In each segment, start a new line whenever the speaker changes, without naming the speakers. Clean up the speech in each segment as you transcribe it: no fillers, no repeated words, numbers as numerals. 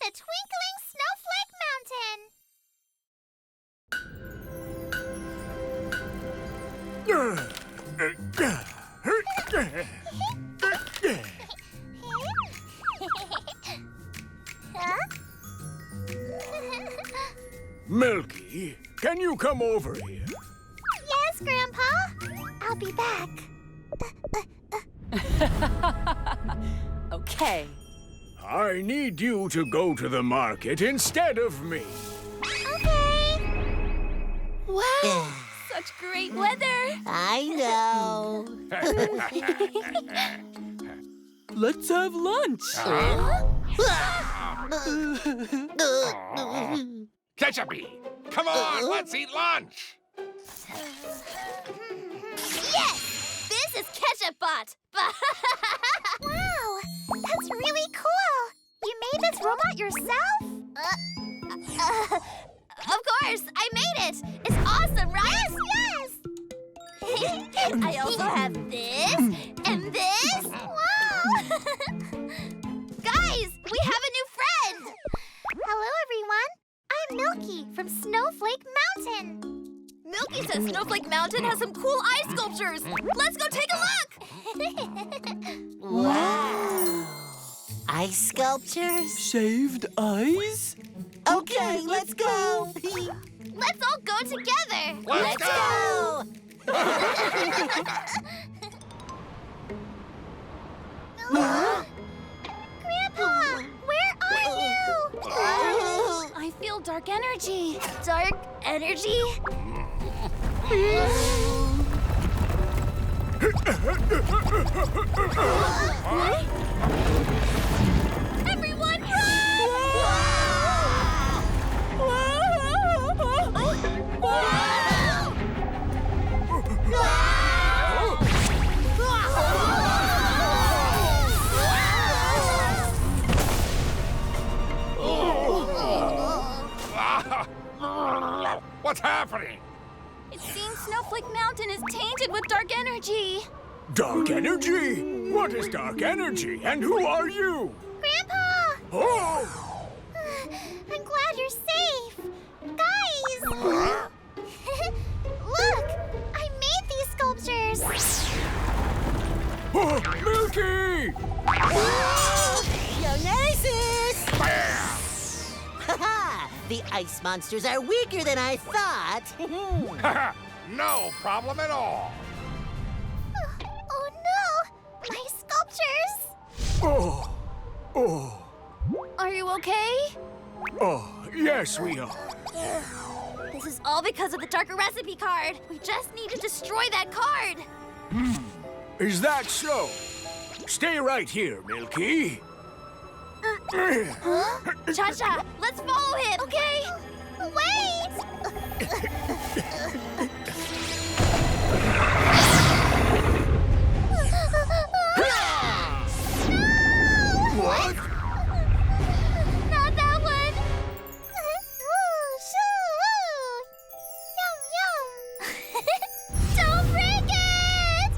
to Twinkling Snowflake Huh?
Milky, can you come over here?
Yes, Grandpa. I'll be back.
Okay.
I need you to go to the market instead of me.
Okay.
Wow! Such great weather!
I know.
Let's have lunch!
Ketchupy! Come on, let's eat lunch!
Yes! This is KetchupBot! Wow! That's really cool! You made this robot yourself? Of course! I made it! It's awesome, right? Yes! I also have this and this. Wow! Guys, we have a new friend! Hello, everyone. I'm Milky from Snowflake Mountain. Milky says Snowflake Mountain has some cool ice sculptures. Let's go take a look!
Wow. Ice sculptures?
Shaved eyes?
Okay, let's go.
Let's all go together.
Let's go!
Grandpa, where are you? I feel dark energy. Dark energy? Everyone,
What's happening?
it seems Snowflake Mountain is tainted with dark energy.
Dark energy? What is dark energy, and who are you?
Grandpa!
Oh!
I'm glad you're safe. Guys! Look! I made these sculptures.
Oh, Milky!
Dionysus!
Bam!
Ha-ha! The ice monsters are weaker than I thought.
No problem at all.
Oh no! My sculptures!
Oh,
Are you okay?
yes we are.
This is all because of the darker recipe card. We just need to destroy that card.
Is that so? Stay right here, Milky.
Cha-Cha, let's follow him. Okay. Wait!
What?
Not that one. Yum, yum. Don't break it!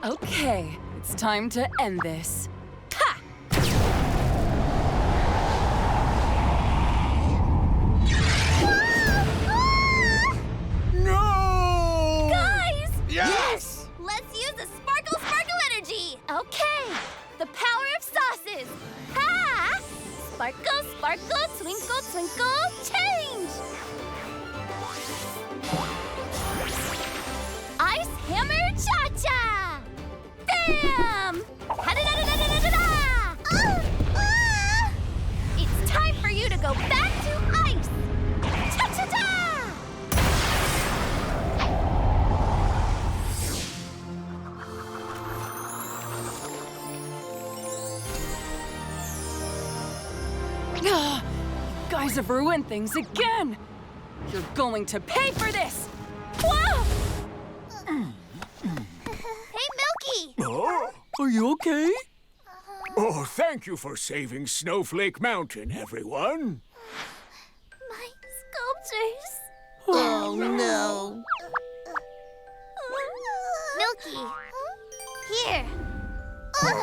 Okay, it's time to end this. Ha!
No!
Guys!
Yes!
Let's use the sparkle energy! Okay, the power of sauces! Ha! Sparkle, sparkle, twinkle, twinkle, change! Ice hammer cha-cha! Bam! Ha-da-da-da-da-da-da-da! It's time for you to go back to ice! Cha-cha-cha!
Ah, you guys have ruined things again! You're going to pay for this! Whoa!
Hey, Milky!
Oh?
Are you okay?
Oh, thank you for saving Snowflake Mountain, everyone.
My sculptures.
Oh, no.
Milky. Here. What?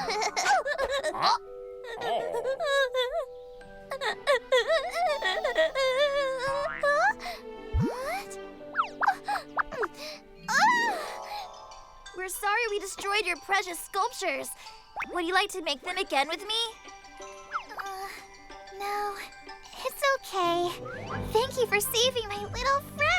We're sorry we destroyed your precious sculptures. Would you like to make them again with me? No, it's okay. Thank you for saving my little friend.